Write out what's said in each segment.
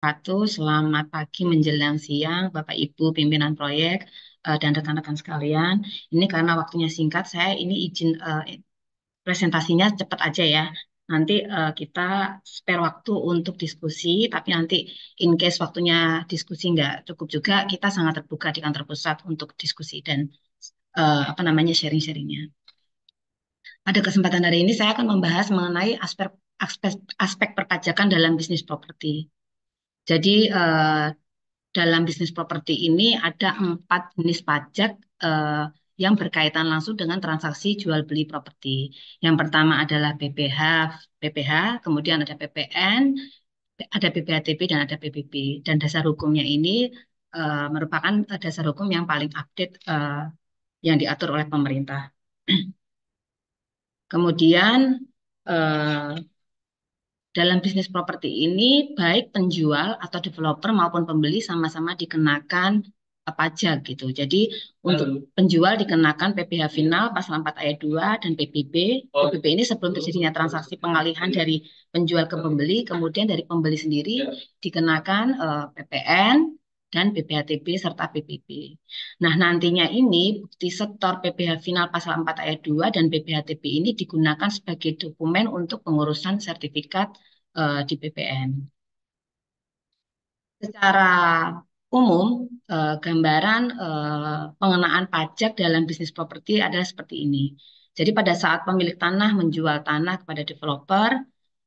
Selamat pagi menjelang siang, Bapak Ibu pimpinan proyek dan rekan-rekan sekalian. Ini karena waktunya singkat, saya ini izin presentasinya cepat aja ya. Nanti kita spare waktu untuk diskusi, tapi nanti in case waktunya diskusi nggak cukup juga, kita sangat terbuka di kantor pusat untuk diskusi dan apa namanya sharing-sharingnya. Pada kesempatan hari ini saya akan membahas mengenai aspek aspek perpajakan dalam bisnis properti. Jadi dalam bisnis properti ini ada 4 jenis pajak eh, yang berkaitan langsung dengan transaksi jual beli properti. Yang pertama adalah PPH, kemudian ada PPN, ada PPHTB dan ada PPB. Dan dasar hukumnya ini merupakan dasar hukum yang paling update yang diatur oleh pemerintah. Kemudian eh, dalam bisnis properti ini, baik penjual atau developer maupun pembeli sama-sama dikenakan pajak gitu. Jadi untuk penjual dikenakan PPh final pasal 4 ayat 2 dan PBB. PBB ini sebelum terjadinya transaksi pengalihan dari penjual ke pembeli, kemudian dari pembeli sendiri dikenakan PPN dan PPHTB serta PPB. Nah, nantinya ini bukti setor PPh final pasal 4 ayat 2 dan PPHTB ini digunakan sebagai dokumen untuk pengurusan sertifikat di PPN. Secara umum, gambaran pengenaan pajak dalam bisnis properti adalah seperti ini. Jadi pada saat pemilik tanah menjual tanah kepada developer,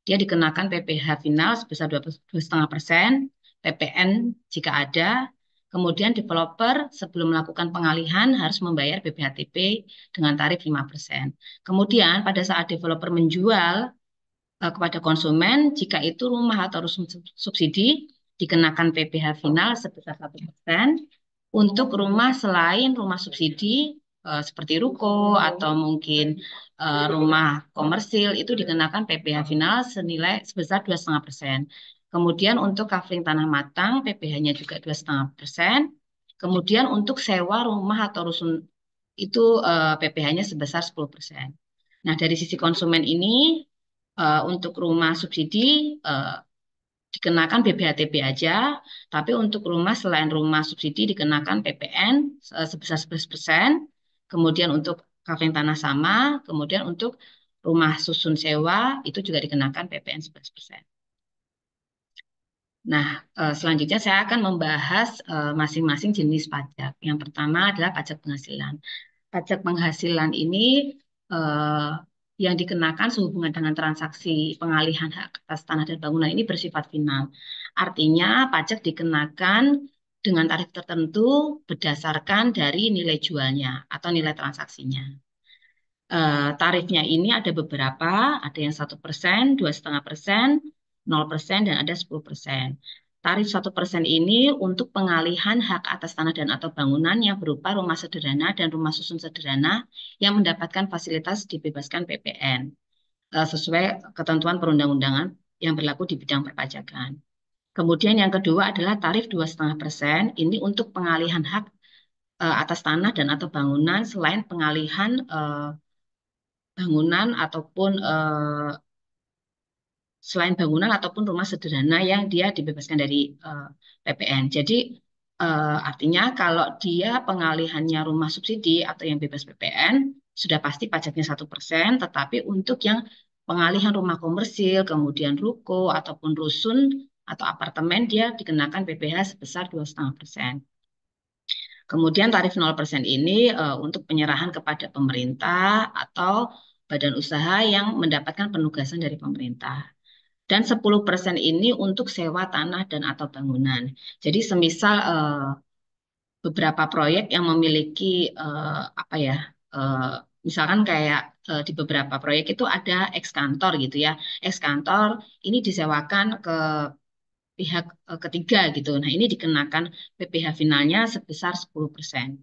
dia dikenakan PPh final sebesar 2,5%, PPN jika ada. Kemudian developer sebelum melakukan pengalihan harus membayar BPHTB dengan tarif 5%. Kemudian pada saat developer menjual kepada konsumen, jika itu rumah atau subsidi, dikenakan PPh final sebesar 1%. Untuk rumah selain rumah subsidi, seperti ruko atau mungkin rumah komersil, itu dikenakan PPh final senilai sebesar 2,5%. Kemudian untuk covering tanah matang, PPh-nya juga 2,5%. Kemudian untuk sewa rumah atau rusun itu PPh-nya sebesar 10%. Nah, dari sisi konsumen ini, untuk rumah subsidi eh, dikenakan BPHTB aja, tapi untuk rumah selain rumah subsidi dikenakan PPN sebesar 11%, kemudian untuk kafling tanah sama, kemudian untuk rumah susun sewa itu juga dikenakan PPN 11%. Nah, selanjutnya saya akan membahas masing-masing jenis pajak. Yang pertama adalah pajak penghasilan. Pajak penghasilan ini eh, yang dikenakan sehubungan dengan transaksi pengalihan hak atas tanah dan bangunan ini bersifat final. Artinya pajak dikenakan dengan tarif tertentu berdasarkan dari nilai jualnya atau nilai transaksinya. Tarifnya ini ada beberapa, ada yang 1%, 2,5%, 0%, dan ada 10%. Tarif 1% ini untuk pengalihan hak atas tanah dan atau bangunan yang berupa rumah sederhana dan rumah susun sederhana yang mendapatkan fasilitas dibebaskan PPN sesuai ketentuan perundang-undangan yang berlaku di bidang perpajakan. Kemudian yang kedua adalah tarif 2,5%. Ini untuk pengalihan hak atas tanah dan atau bangunan selain pengalihan bangunan ataupun selain bangunan ataupun rumah sederhana yang dia dibebaskan dari PPN. Jadi artinya kalau dia pengalihannya rumah subsidi atau yang bebas PPN sudah pasti pajaknya 1%, tetapi untuk yang pengalihan rumah komersil, kemudian ruko ataupun rusun atau apartemen dia dikenakan PPh sebesar 2,5%. Kemudian tarif 0% ini untuk penyerahan kepada pemerintah atau badan usaha yang mendapatkan penugasan dari pemerintah. Dan 10% ini untuk sewa tanah dan atau bangunan. Jadi semisal beberapa proyek yang memiliki apa ya, eh, misalkan kayak di beberapa proyek itu ada ex kantor gitu ya. Ex kantor ini disewakan ke pihak ketiga gitu. Nah, ini dikenakan PPh finalnya sebesar 10%.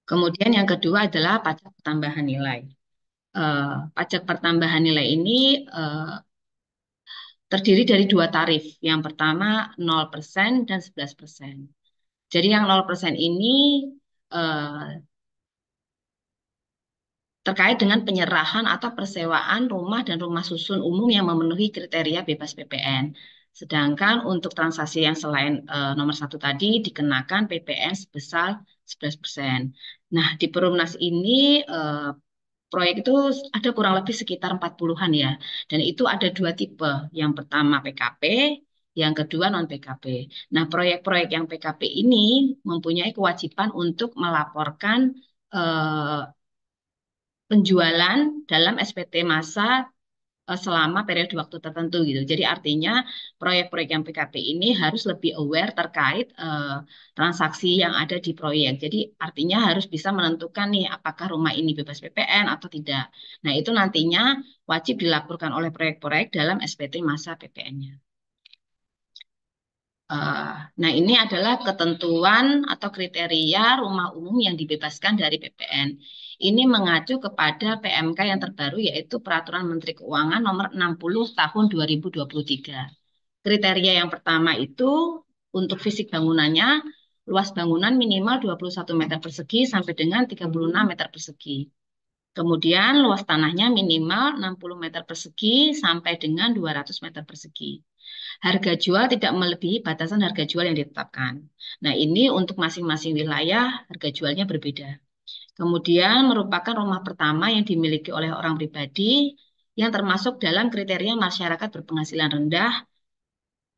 Kemudian yang kedua adalah pajak pertambahan nilai. Pajak pertambahan nilai ini terdiri dari 2 tarif. Yang pertama 0% dan 11%. Jadi yang 0% ini eh, terkait dengan penyerahan atau persewaan rumah dan rumah susun umum yang memenuhi kriteria bebas PPN. Sedangkan untuk transaksi yang selain nomor satu tadi dikenakan PPN sebesar 11%. Nah, di Perumnas ini proyek itu ada kurang lebih sekitar 40-an ya. Dan itu ada dua tipe. Yang pertama PKP, yang kedua non PKP. Nah, proyek-proyek yang PKP ini mempunyai kewajiban untuk melaporkan eh, penjualan dalam SPT masa selama periode waktu tertentu gitu. Jadi artinya proyek-proyek yang PKP ini harus lebih aware terkait transaksi yang ada di proyek. Jadi artinya harus bisa menentukan nih apakah rumah ini bebas PPN atau tidak. Nah, itu nantinya wajib dilaporkan oleh proyek-proyek dalam SPT masa PPN-nya. Nah, ini adalah ketentuan atau kriteria rumah umum yang dibebaskan dari PPN. Ini mengacu kepada PMK yang terbaru yaitu Peraturan Menteri Keuangan Nomor 60 Tahun 2023. Kriteria yang pertama itu untuk fisik bangunannya, luas bangunan minimal 21 meter persegi sampai dengan 36 meter persegi. Kemudian luas tanahnya minimal 60 meter persegi sampai dengan 200 meter persegi. Harga jual tidak melebihi batasan harga jual yang ditetapkan. Nah, ini untuk masing-masing wilayah harga jualnya berbeda. Kemudian merupakan rumah pertama yang dimiliki oleh orang pribadi yang termasuk dalam kriteria masyarakat berpenghasilan rendah.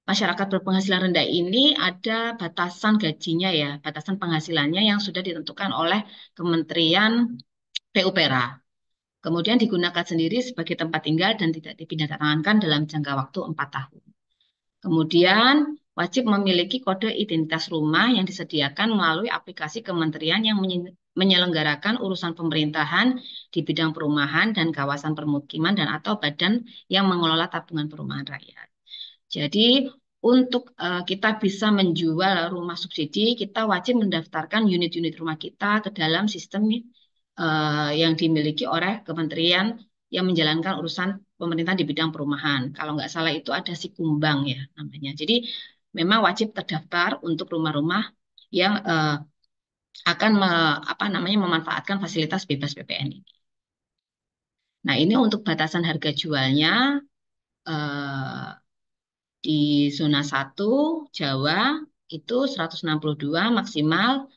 Masyarakat berpenghasilan rendah ini ada batasan gajinya ya, batasan penghasilannya yang sudah ditentukan oleh Kementerian PUPera. Kemudian digunakan sendiri sebagai tempat tinggal dan tidak dipindahkankan dalam jangka waktu 4 tahun. Kemudian wajib memiliki kode identitas rumah yang disediakan melalui aplikasi kementerian yang menyelenggarakan urusan pemerintahan di bidang perumahan dan kawasan permukiman dan atau badan yang mengelola tabungan perumahan rakyat. Jadi untuk kita bisa menjual rumah subsidi, kita wajib mendaftarkan unit-unit rumah kita ke dalam sistem yang dimiliki oleh kementerian yang menjalankan urusan pemerintah di bidang perumahan. Kalau nggak salah itu ada Sikumbang ya namanya. Jadi memang wajib terdaftar untuk rumah-rumah yang akan apa namanya memanfaatkan fasilitas bebas PPN ini. Nah, ini untuk batasan harga jualnya eh, di zona 1 Jawa itu 162 maksimal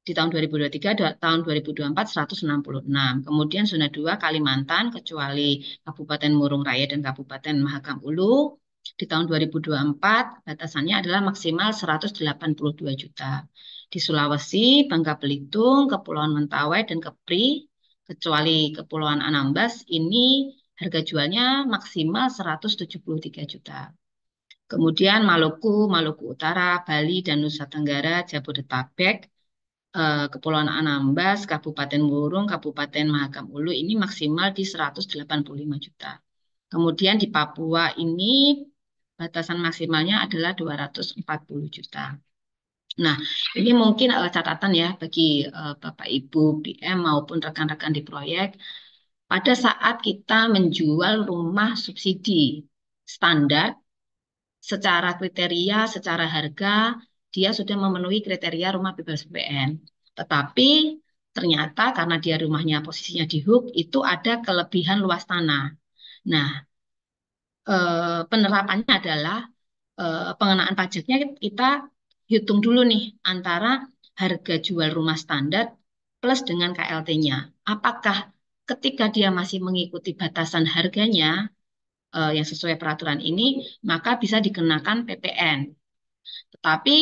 di tahun 2023, tahun 2024 166. Kemudian zona 2 Kalimantan kecuali Kabupaten Murung Raya dan Kabupaten Mahakam Ulu di tahun 2024 batasannya adalah maksimal 182 juta. Di Sulawesi, Bangka Belitung, Kepulauan Mentawai dan Kepri kecuali Kepulauan Anambas ini harga jualnya maksimal 173 juta. Kemudian Maluku, Maluku Utara, Bali dan Nusa Tenggara, Jabodetabek Kepulauan Anambas, Kabupaten Murung, Kabupaten Mahakam Ulu ini maksimal di 185 juta. Kemudian di Papua ini batasan maksimalnya adalah 240 juta. Nah, ini mungkin catatan ya bagi Bapak Ibu PM maupun rekan-rekan di proyek. Pada saat kita menjual rumah subsidi standar, secara kriteria, secara harga, dia sudah memenuhi kriteria rumah bebas PPN. Tetapi ternyata karena dia rumahnya posisinya di HUK, itu ada kelebihan luas tanah. Nah, penerapannya adalah pengenaan pajaknya kita hitung dulu nih antara harga jual rumah standar plus dengan KLT-nya. Apakah ketika dia masih mengikuti batasan harganya yang sesuai peraturan ini, maka bisa dikenakan PPN. Tetapi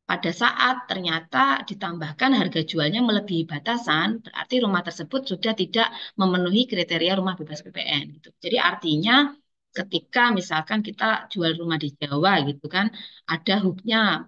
pada saat ternyata ditambahkan harga jualnya melebihi batasan, berarti rumah tersebut sudah tidak memenuhi kriteria rumah bebas PPN. Gitu. Jadi artinya ketika misalkan kita jual rumah di Jawa gitu kan, ada hubnya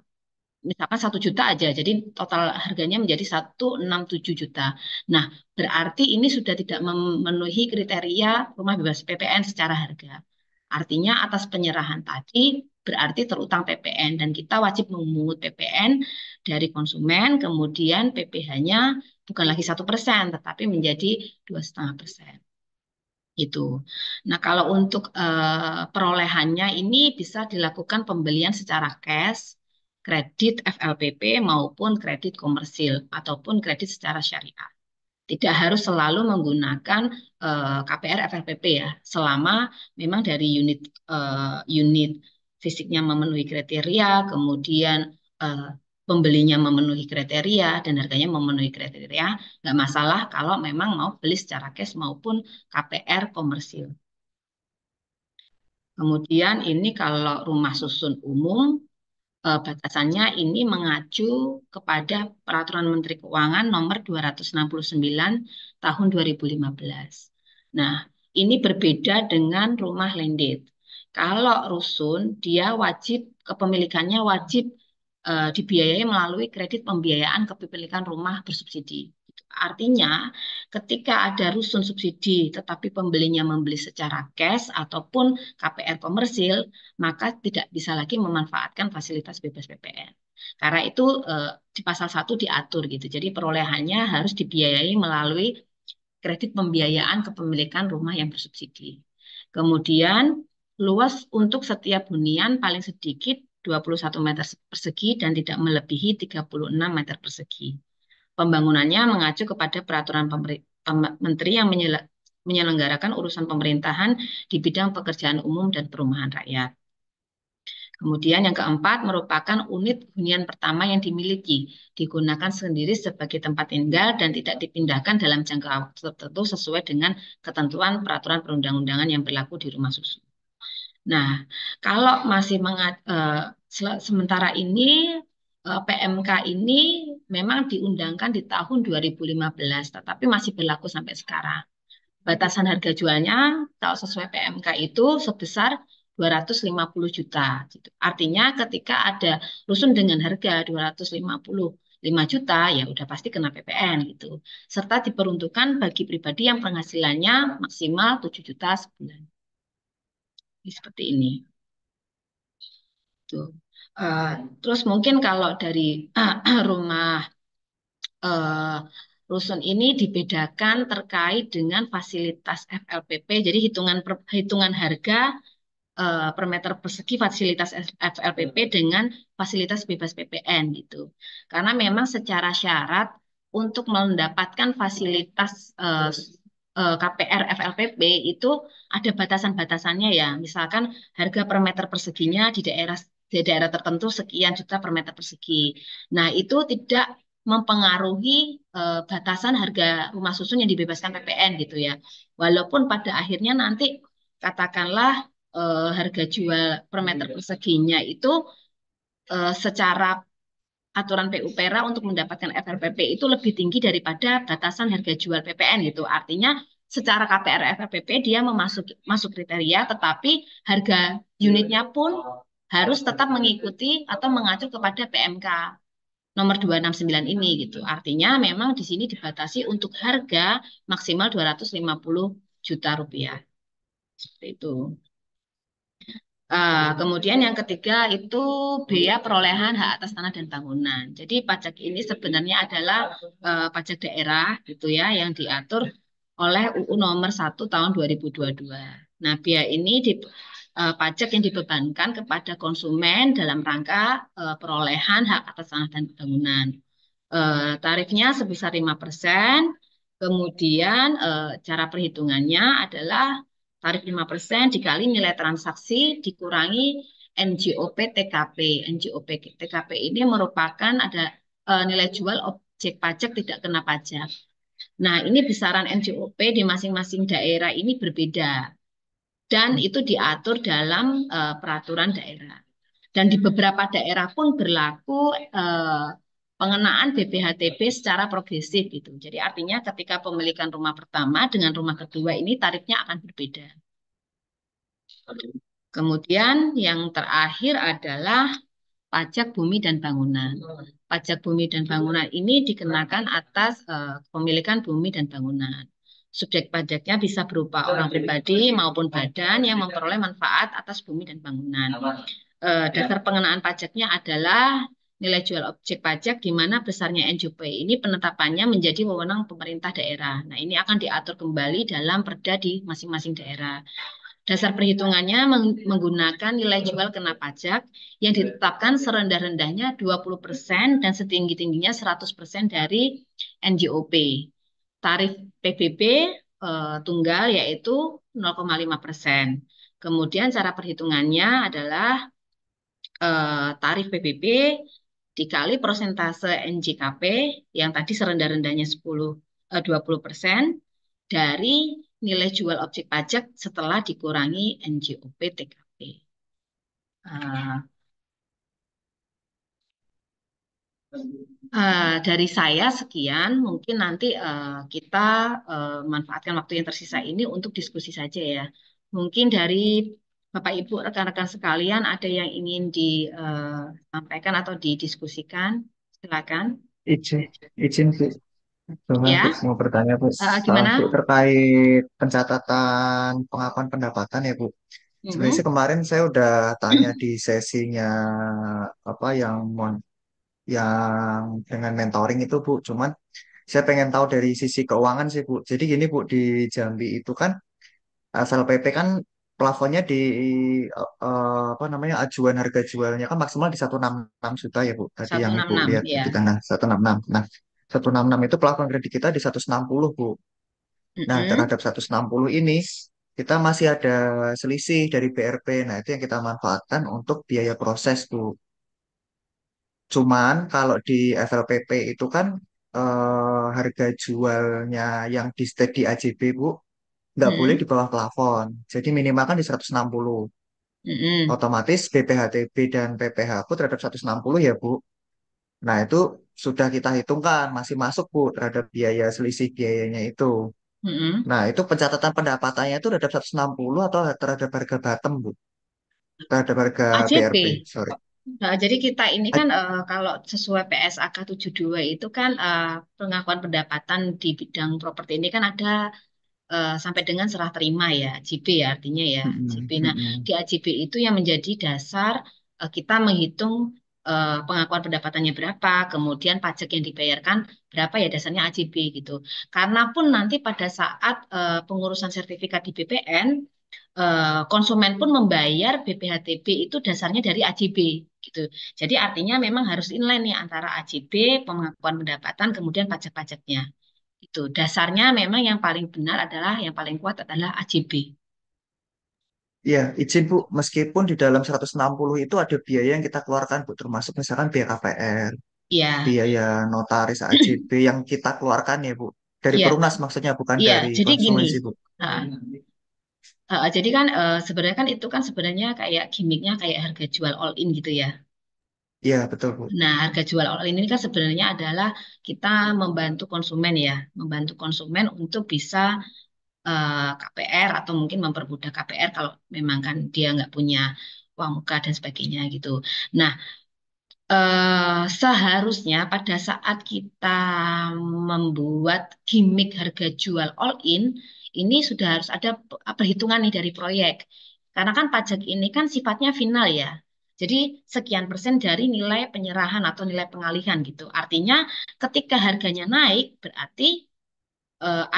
misalkan 1 juta aja, jadi total harganya menjadi 167 juta. Nah, berarti ini sudah tidak memenuhi kriteria rumah bebas PPN secara harga. Artinya atas penyerahan tadi berarti terutang PPN dan kita wajib memungut PPN dari konsumen, kemudian PPh-nya bukan lagi 1%, tetapi menjadi 2,5%. Itu. Nah, kalau untuk perolehannya ini bisa dilakukan pembelian secara cash, kredit FLPP maupun kredit komersil ataupun kredit secara syariah. Tidak harus selalu menggunakan KPR FLPP ya, selama memang dari unit fisiknya memenuhi kriteria, kemudian pembelinya memenuhi kriteria dan harganya memenuhi kriteria, nggak masalah kalau memang mau beli secara cash maupun KPR komersil. Kemudian ini kalau rumah susun umum, batasannya ini mengacu kepada Peraturan Menteri Keuangan Nomor 269 Tahun 2015. Nah, ini berbeda dengan rumah landed. Kalau rusun, dia wajib kepemilikannya wajib dibiayai melalui kredit pembiayaan kepemilikan rumah bersubsidi. Artinya, ketika ada rusun subsidi tetapi pembelinya membeli secara cash ataupun KPR komersil, maka tidak bisa lagi memanfaatkan fasilitas bebas PPN. Karena itu di pasal 1 diatur gitu. Jadi perolehannya harus dibiayai melalui kredit pembiayaan kepemilikan rumah yang bersubsidi. Kemudian luas untuk setiap hunian paling sedikit 21 meter persegi dan tidak melebihi 36 meter persegi. Pembangunannya mengacu kepada peraturan menteri yang menyelenggarakan urusan pemerintahan di bidang pekerjaan umum dan perumahan rakyat. Kemudian yang keempat merupakan unit hunian pertama yang dimiliki, digunakan sendiri sebagai tempat tinggal dan tidak dipindahkan dalam jangka waktu tertentu sesuai dengan ketentuan peraturan perundang-undangan yang berlaku di rumah susun. Nah, kalau masih sementara ini PMK ini memang diundangkan di tahun 2015, tetapi masih berlaku sampai sekarang. Batasan harga jualnya kalau sesuai PMK itu sebesar 250 juta. Gitu. Artinya ketika ada rusun dengan harga 255 juta, ya udah pasti kena PPN gitu. Serta diperuntukkan bagi pribadi yang penghasilannya maksimal 7 juta sebulan. Jadi seperti ini. Tuh. Terus mungkin kalau dari rumah rusun ini dibedakan terkait dengan fasilitas FLPP. Jadi hitungan harga per meter persegi fasilitas FLPP dengan fasilitas bebas PPN gitu. Karena memang secara syarat untuk mendapatkan fasilitas KPR FLPP itu ada batasan-batasannya ya. Misalkan harga per meter perseginya di daerah tertentu sekian juta per meter persegi. Nah, itu tidak mempengaruhi batasan harga rumah susun yang dibebaskan PPN gitu ya. Walaupun pada akhirnya nanti katakanlah harga jual per meter perseginya itu secara aturan PUPera untuk mendapatkan FLPP itu lebih tinggi daripada batasan harga jual PPN gitu. Artinya secara KPR FLPP dia masuk kriteria, tetapi harga unitnya pun harus tetap mengikuti atau mengacu kepada PMK nomor 269 ini gitu. Artinya memang di sini dibatasi untuk harga maksimal 250 juta rupiah. Seperti itu. Kemudian yang ketiga itu bea perolehan hak atas tanah dan bangunan. Jadi pajak ini sebenarnya adalah pajak daerah gitu ya yang diatur oleh UU nomor 1 tahun 2022. Nah, bea ini pajak yang dibebankan kepada konsumen dalam rangka perolehan hak atas tanah dan bangunan. Tarifnya sebesar 5%. Kemudian cara perhitungannya adalah tarif 5% dikali nilai transaksi dikurangi NJOP TKP. NJOP TKP ini merupakan ada nilai jual objek pajak tidak kena pajak. Nah, ini besaran NJOP di masing-masing daerah ini berbeda dan itu diatur dalam peraturan daerah. Dan di beberapa daerah pun berlaku pengenaan BPHTB secara progresif gitu. Jadi artinya ketika pemilikan rumah pertama dengan rumah kedua ini tarifnya akan berbeda. Kemudian yang terakhir adalah pajak bumi dan bangunan. Pajak bumi dan bangunan ini dikenakan atas kepemilikan bumi dan bangunan. Subjek pajaknya bisa berupa orang pribadi maupun badan yang memperoleh manfaat atas bumi dan bangunan. Dasar pengenaan pajaknya adalah nilai jual objek pajak di mana besarnya NJOP ini penetapannya menjadi wewenang pemerintah daerah. Nah, ini akan diatur kembali dalam perda di masing-masing daerah. Dasar perhitungannya menggunakan nilai jual kena pajak yang ditetapkan serendah-rendahnya 20% dan setinggi-tingginya 100% dari NJOP. Tarif PBB tunggal yaitu 0,5%. Kemudian cara perhitungannya adalah tarif PBB dikali persentase NJKP yang tadi serendah-rendahnya 20% dari nilai jual objek pajak setelah dikurangi NJOP TKP. Dari saya sekian, mungkin nanti kita manfaatkan waktu yang tersisa ini untuk diskusi saja ya. Mungkin dari Bapak Ibu rekan-rekan sekalian ada yang ingin disampaikan atau didiskusikan, silakan. Izin, izin Bu, cuma Bu Ya, mau bertanya Bu, Bu gimana? terkait pencatatan pengakuan pendapatan ya Bu. Sebenarnya sih Mhm. kemarin saya udah tanya di sesinya apa yang dengan mentoring itu Bu. Cuman saya pengen tahu dari sisi keuangan sih Bu. Jadi gini Bu, di Jambi itu kan asal PP kan plafonnya di apa namanya ajuan harga jualnya kan maksimal di 166 juta ya Bu. Tadi seratus yang enam Ibu puluh enam lihat ya. di tengah 166. Nah, 166 itu plafon kredit kita di 160 Bu. Nah, Mhm. terhadap 160 ini kita masih ada selisih dari BRP. Nah, itu yang kita manfaatkan untuk biaya proses Bu. Cuman kalau di FLPP itu kan harga jualnya yang di state di AJB Bu nggak boleh di Mhm. bawah plafon. Jadi minimal kan di 160. Mhm. Otomatis BPHTB dan PPh aku terhadap 160 ya Bu. Nah itu sudah kita hitungkan masih masuk Bu terhadap biaya selisih biayanya itu. Mhm. Nah itu pencatatan pendapatannya itu terhadap 160 atau terhadap harga bottom Bu? Terhadap harga AJP. BRP, sorry. Nah, jadi kita ini kan A- kalau sesuai PSAK 72 itu kan pengakuan pendapatan di bidang properti ini kan ada sampai dengan serah terima ya, AJB ya artinya ya, AJB. Mm-mm, Nah, mm-mm. di AJB itu yang menjadi dasar kita menghitung pengakuan pendapatannya berapa, kemudian pajak yang dibayarkan berapa ya dasarnya AJB gitu. Karena pun nanti pada saat pengurusan sertifikat di BPN konsumen pun membayar BPHTB itu dasarnya dari AJB gitu. Jadi artinya memang harus inline nih antara AJB, pengakuan pendapatan, kemudian pajak-pajaknya. Itu dasarnya memang yang paling benar adalah yang paling kuat adalah AJB. Iya, izin Bu, meskipun di dalam 160 itu ada biaya yang kita keluarkan Bu, termasuk misalkan biaya KPR, Ya, biaya notaris AJB yang kita keluarkan ya Bu. Dari iya, Perumnas maksudnya, bukan iya. dari Jadi gini, konsumen sih Bu. uh, jadi kan sebenarnya kan itu kan sebenarnya kayak gimmicknya kayak harga jual all in gitu ya. Iya, betul Bu. Nah, harga jual all in ini kan sebenarnya adalah kita membantu konsumen ya, membantu konsumen untuk bisa KPR atau mungkin mempermudah KPR kalau memang kan dia nggak punya uang muka dan sebagainya gitu. Nah, seharusnya pada saat kita membuat gimmick harga jual all in, ini sudah harus ada perhitungan nih dari proyek. Karena kan pajak ini kan sifatnya final ya. Jadi sekian persen dari nilai penyerahan atau nilai pengalihan gitu. Artinya ketika harganya naik berarti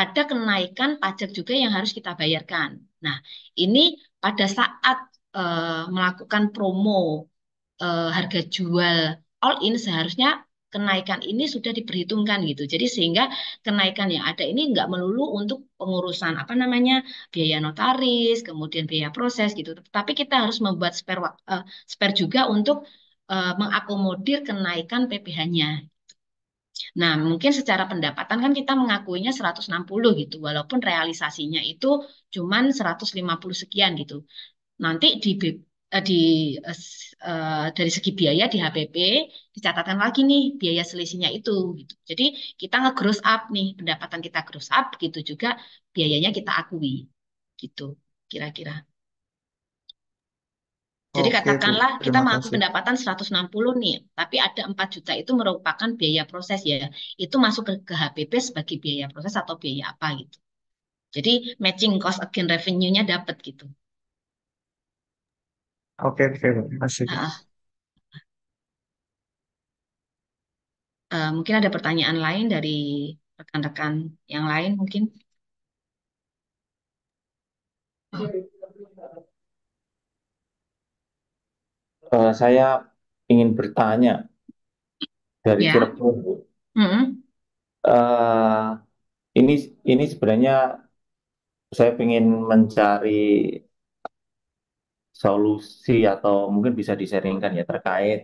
ada kenaikan pajak juga yang harus kita bayarkan. Nah, ini pada saat melakukan promo harga jual all in seharusnya kenaikan ini sudah diperhitungkan gitu. Jadi sehingga kenaikan yang ada ini nggak melulu untuk pengurusan apa namanya biaya notaris, kemudian biaya proses gitu. Tapi kita harus membuat spare juga untuk mengakomodir kenaikan PPh-nya. Nah, mungkin secara pendapatan kan kita mengakuinya 160 gitu, walaupun realisasinya itu cuman 150 sekian gitu. Nanti di dari segi biaya di HPP dicatatkan lagi nih biaya selisihnya itu gitu. Jadi kita nge-gross up nih, pendapatan kita gross up gitu juga biayanya kita akui gitu kira-kira. Jadi Oke Bu, katakanlah kita terima mengaku kasih. pendapatan 160 nih, tapi ada 4 juta itu merupakan biaya proses ya. Itu masuk ke HPP sebagai biaya proses atau biaya apa gitu. Jadi matching cost against revenue-nya dapat gitu. Oke, oke Bu, terima kasih Bu. Nah, mungkin ada pertanyaan lain dari rekan-rekan yang lain mungkin. Saya ingin bertanya dari Ya. Cirebon, Bu. Mm-mm. Eh, ini ini sebenarnya saya ingin mencari solusi atau mungkin bisa disaringkan ya terkait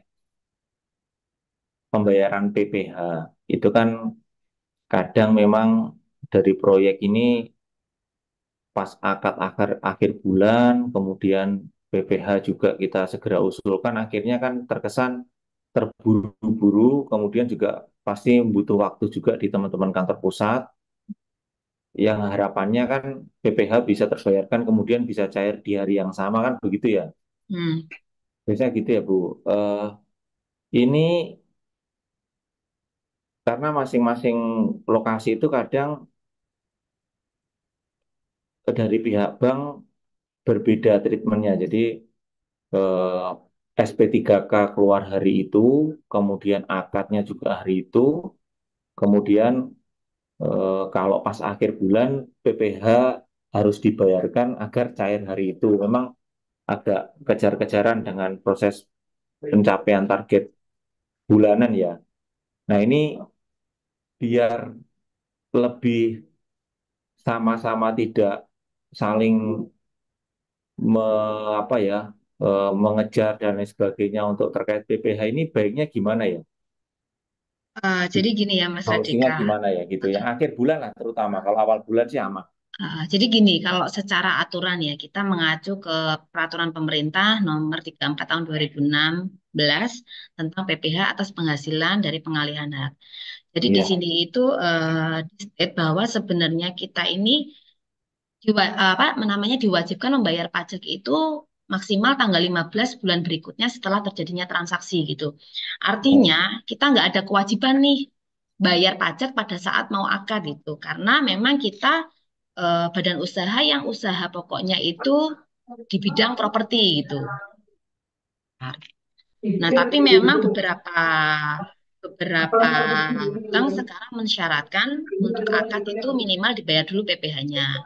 pembayaran PPh. Itu kan kadang memang dari proyek ini pas akad akhir bulan, kemudian PPh juga kita segera usulkan, akhirnya kan terkesan terburu-buru, kemudian juga pasti butuh waktu juga di teman-teman kantor pusat, yang harapannya kan PPh bisa terbayarkan, kemudian bisa cair di hari yang sama kan begitu ya. Hmm. Biasanya gitu ya Bu. Eh, ini karena masing-masing lokasi itu kadang dari pihak bank berbeda treatmentnya. Jadi eh, SP3K keluar hari itu, kemudian akadnya juga hari itu, kemudian kalau pas akhir bulan PPh harus dibayarkan agar cair hari itu. Memang agak kejar-kejaran dengan proses pencapaian target bulanan ya. Nah ini biar lebih sama-sama tidak saling me, apa ya mengejar dan lain sebagainya untuk terkait PPh ini baiknya gimana ya? Jadi gini ya Mas Solusinya Radika. gimana ya gitu ya? Akhir bulan lah terutama. Kalau awal bulan sih aman. Jadi gini, kalau secara aturan ya, kita mengacu ke peraturan pemerintah nomor 34 tahun 2016 tentang PPh atas penghasilan dari pengalihan hak. Jadi di Iya. sini itu di state bahwa sebenarnya kita ini apa namanya diwajibkan membayar pajak itu maksimal tanggal 15 bulan berikutnya setelah terjadinya transaksi gitu. Artinya kita nggak ada kewajiban nih bayar pajak pada saat mau akad itu, karena memang kita badan usaha yang usaha pokoknya itu di bidang properti gitu. Nah, tapi memang beberapa beberapa bank sekarang mensyaratkan untuk akad itu minimal dibayar dulu PPh-nya.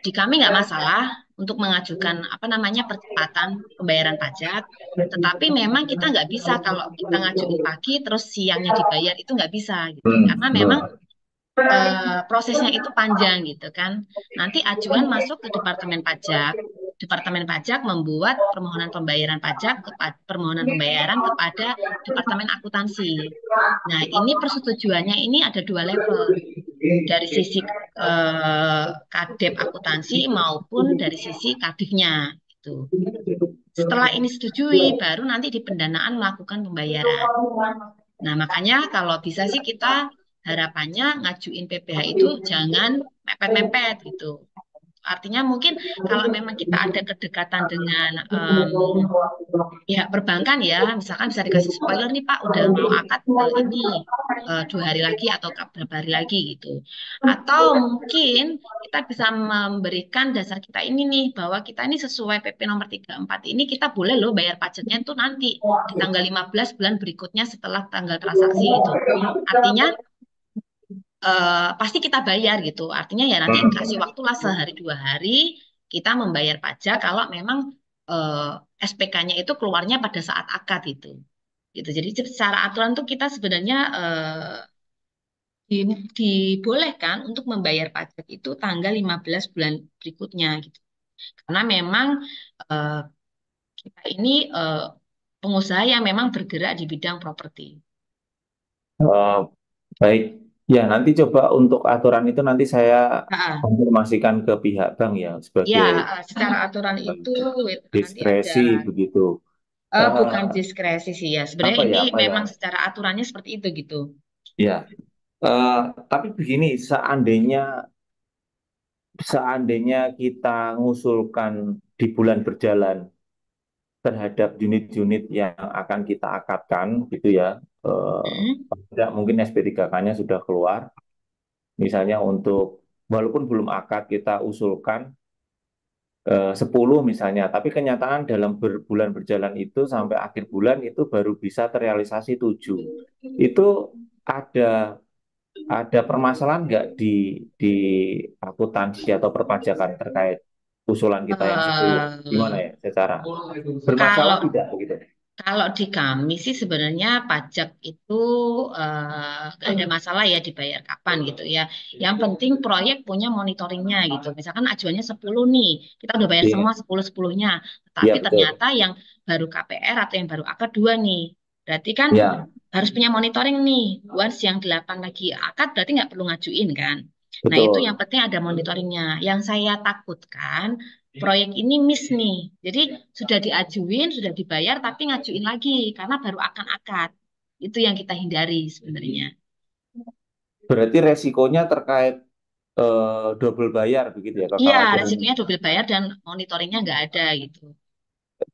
Di kami nggak masalah untuk mengajukan apa namanya percepatan pembayaran pajak, tetapi memang kita nggak bisa kalau kita ngajuin pagi terus siangnya dibayar itu nggak bisa gitu, karena memang prosesnya itu panjang gitu kan. Nanti ajuan masuk ke Departemen Pajak. Departemen Pajak membuat permohonan pembayaran pajak permohonan pembayaran kepada Departemen Akuntansi. Nah, ini persetujuannya ini ada dua level dari sisi Kadep Akuntansi maupun dari sisi Kadifnya itu. Setelah ini setujui, baru nanti di pendanaan melakukan pembayaran. Nah, makanya kalau bisa sih kita harapannya ngajuin PPh itu jangan mepet-mepet gitu. Artinya mungkin kalau memang kita ada kedekatan dengan pihak perbankan ya, misalkan bisa dikasih spoiler nih Pak, udah mau akad ini 2 hari lagi atau berapa hari lagi gitu. Atau mungkin kita bisa memberikan dasar kita ini nih, bahwa kita ini sesuai PP nomor 34 ini kita boleh loh bayar pajaknya itu nanti di tanggal 15 bulan berikutnya setelah tanggal transaksi gitu. Artinya pasti kita bayar gitu. Artinya ya nanti kasih waktulah sehari 2 hari kita membayar pajak kalau memang SPK-nya itu keluarnya pada saat akad itu. Gitu. Jadi secara aturan tuh kita sebenarnya dibolehkan untuk membayar pajak itu tanggal 15 bulan berikutnya gitu. Karena memang eh, kita ini pengusaha yang memang bergerak di bidang properti. Eh, baik. Ya, nanti coba untuk aturan itu nanti saya Nah, konfirmasikan ke pihak bank ya ya, sebagai secara aturan itu nanti ada diskresi begitu. bukan Eh, diskresi sih ya. Sebenarnya ini apa ya? memang secara aturannya seperti itu gitu. Ya, eh, tapi begini, seandainya kita ngusulkan di bulan berjalan terhadap unit-unit yang akan kita akadkan gitu ya. Hmm. Mungkin SP3K-nya sudah keluar. Misalnya untuk walaupun belum akad kita usulkan 10 misalnya, tapi kenyataan dalam berbulan berjalan itu sampai akhir bulan itu baru bisa terrealisasi 7. Itu ada ada permasalahan nggak di akuntansi atau perpajakan terkait usulan kita yang 10? Gimana Eh, ya secara bermasalah kalau tidak begitu? Kalau di kami sih sebenarnya pajak itu nggak ada masalah ya dibayar kapan gitu ya. Yang penting proyek punya monitoringnya gitu. Misalkan ajuannya 10 nih, kita udah bayar semua Iya, 10-10-nya. iya Tetapi betul. ternyata yang baru KPR atau yang baru akad 2 nih. Berarti kan Ya, harus punya monitoring nih. Once yang 8 lagi akad berarti nggak perlu ngajuin kan. Nah itu yang betul. penting ada monitoringnya. Yang saya takutkan proyek ini miss nih. Jadi sudah diajuin, sudah dibayar, tapi ngajuin lagi karena baru akan akad. Itu yang kita hindari sebenarnya. Berarti resikonya terkait double bayar begitu ya, Iya, kekhawatiran resikonya double bayar dan monitoringnya nggak ada gitu.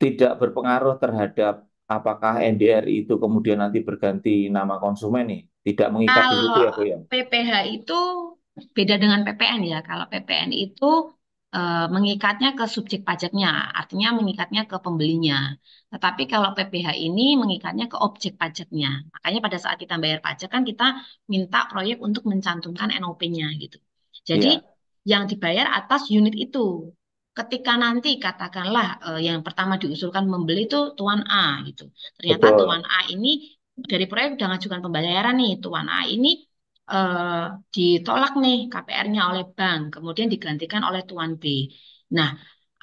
tidak berpengaruh terhadap apakah NDRI itu kemudian nanti berganti nama konsumen nih, tidak mengikat di situ Kalau ya Bu ya. PPH itu beda dengan PPN ya. Kalau PPN itu mengikatnya ke subjek pajaknya, artinya mengikatnya ke pembelinya. Tetapi kalau PPH ini mengikatnya ke objek pajaknya. Makanya pada saat kita bayar pajak kan kita minta proyek untuk mencantumkan NOP-nya gitu. Jadi Iya, yang dibayar atas unit itu. Ketika nanti katakanlah yang pertama diusulkan membeli itu Tuan A gitu. Ternyata Tuan betul. A ini dari proyek udah ngajukan pembayaran nih, Tuan A ini eh, ditolak nih KPR-nya oleh bank, kemudian digantikan oleh Tuan B. Nah,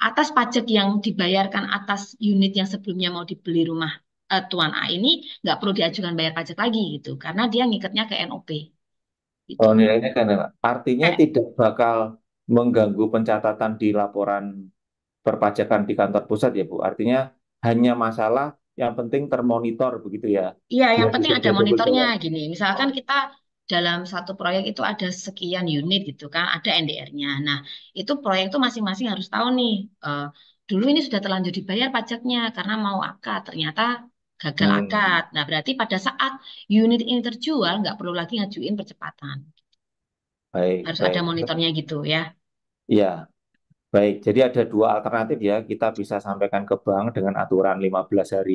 atas pajak yang dibayarkan atas unit yang sebelumnya mau dibeli rumah Tuan A ini nggak perlu diajukan bayar pajak lagi gitu, karena dia ngikatnya ke NOP gitu. Oh, nilainya kan artinya Eh, tidak bakal mengganggu pencatatan di laporan perpajakan di kantor pusat ya Bu. Artinya hanya masalah yang penting termonitor begitu ya, Iya, yang biar penting tidak ada double monitornya bayar. gini. Misalkan kita dalam satu proyek itu ada sekian unit gitu kan, ada NDR-nya. Nah, itu proyek itu masing-masing harus tahu nih, dulu ini sudah terlanjur dibayar pajaknya karena mau akad, ternyata gagal Hmm, akad. Nah, berarti pada saat unit ini terjual, nggak perlu lagi ngajuin percepatan. baik, Harus ada baik. monitornya gitu ya. Ya, baik. Jadi ada dua alternatif ya. Kita bisa sampaikan ke bank dengan aturan 15 hari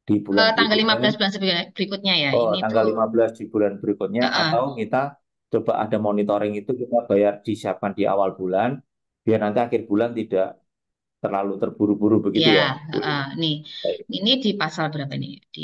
di bulan Tanggal berikutnya. 15 bulan berikutnya ya. Oh, Ini tanggal tuh, 15 di bulan berikutnya atau uh, kita coba ada monitoring itu kita bayar disiapkan di awal bulan biar nanti akhir bulan tidak terlalu terburu-buru begitu ya, ya. nih, Baik. ini di pasal berapa nih? Di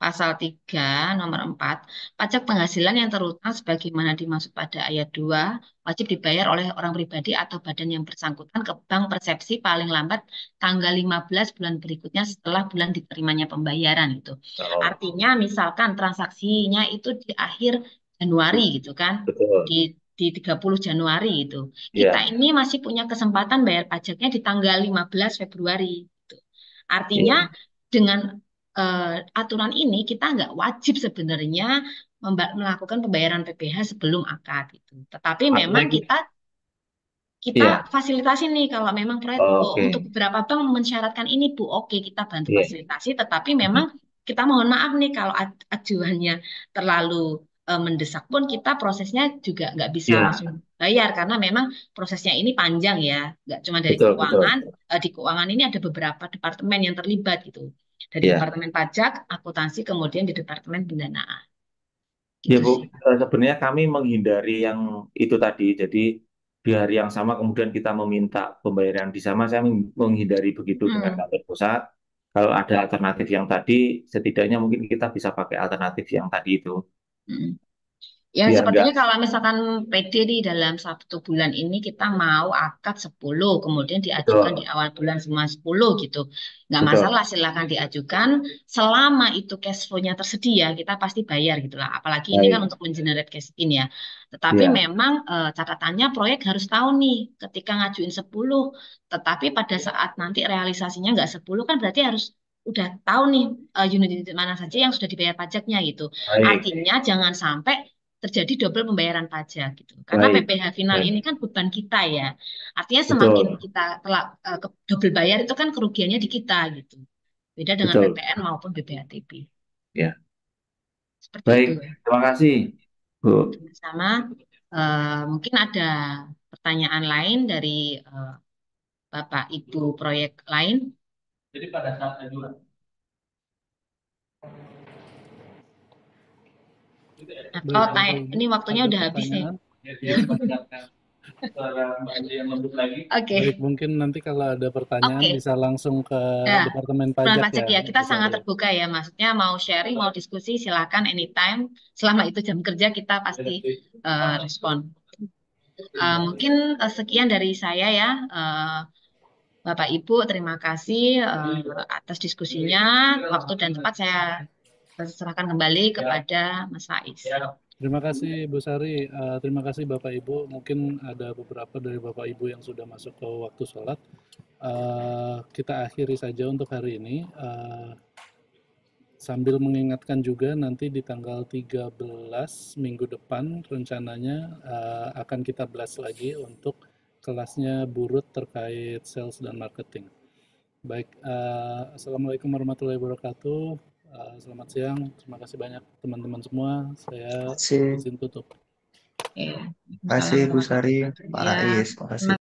Pasal 3 nomor 4 pajak penghasilan yang terutang sebagaimana dimaksud pada ayat 2 wajib dibayar oleh orang pribadi atau badan yang bersangkutan ke bank persepsi paling lambat tanggal 15 bulan berikutnya setelah bulan diterimanya pembayaran itu. Oh, Artinya misalkan transaksinya itu di akhir Januari gitu kan, betul. di 30 Januari itu. Kita Ya, ini masih punya kesempatan bayar pajaknya di tanggal 15 Februari gitu. Artinya ya. dengan aturan ini kita nggak wajib sebenarnya melakukan pembayaran PPh sebelum akad itu. Tetapi Artinya memang kita, kita ya. fasilitasi nih kalau memang proyek untuk Oke. beberapa bank mensyaratkan ini Bu, oke kita bantu Iya. fasilitasi, tetapi memang kita mohon maaf nih kalau ajuannya terlalu mendesak pun kita prosesnya juga nggak bisa Iya, langsung bayar karena memang prosesnya ini panjang ya, nggak cuma dari betul, betul. keuangan, di keuangan ini ada beberapa departemen yang terlibat gitu, dari Ya. departemen pajak, akuntansi, kemudian di departemen pendanaan Ya gitu Bu, sih. sebenarnya kami menghindari yang itu tadi. Jadi di hari yang sama kemudian kita meminta pembayaran di sama, saya menghindari begitu dengan Hmm. kantor pusat. Kalau ada alternatif yang tadi, setidaknya mungkin kita bisa pakai alternatif yang tadi itu. Hmm. Ya, Biar sepertinya enggak, kalau misalkan PD di dalam 1 bulan ini kita mau akad 10, kemudian diajukan di betul, awal bulan semua 10 gitu. Nggak masalah, betul. silakan diajukan. Selama itu cash flow-nya tersedia, kita pasti bayar gitu lah. Apalagi ini kan Baik. untuk mengenerate cash in ya. Tetapi Ya, memang catatannya proyek harus tahu nih, ketika ngajuin 10, tetapi pada saat nanti realisasinya nggak 10 kan berarti harus udah tahu nih unit-unit mana saja yang sudah dibayar pajaknya gitu. baik, Artinya jangan sampai terjadi double pembayaran pajak gitu. Karena baik. PPh final Baik. ini kan beban kita ya. Artinya semakin Betul, kita telah double bayar itu kan kerugiannya di kita gitu. Beda dengan betul. PPN maupun BPHTB. Ya, Seperti baik. itu. Terima kasih, Bu. Sama mungkin ada pertanyaan lain dari eh, Bapak Ibu proyek lain atau Baik, Bapak Ibu, ini waktunya ada udah habis nih. pertanyaan? Oke, Baik, mungkin nanti kalau ada pertanyaan oke. bisa langsung ke Nah, Departemen Bulan Pajak pajak ya, ya, kita Bu sangat Sari. terbuka ya, maksudnya mau sharing, mau diskusi, silakan anytime. Selama itu jam kerja kita pasti respon. Mungkin sekian dari saya ya, Bapak Ibu. Terima kasih atas diskusinya. Waktu dan tempat saya serahkan kembali kepada Mas Faiz. Terima kasih Bu Sari, terima kasih Bapak Ibu. Mungkin ada beberapa dari Bapak Ibu yang sudah masuk ke waktu sholat. Kita akhiri saja untuk hari ini. Sambil mengingatkan juga nanti di tanggal 13 minggu depan rencananya akan kita blast lagi untuk kelasnya Burut terkait sales dan marketing. Baik, Assalamualaikum warahmatullahi wabarakatuh. Selamat siang, terima kasih banyak teman-teman semua. Saya Terima kasih, izin tutup. Oke. Bu Sari, Pak Ya, Rais, terima kasih.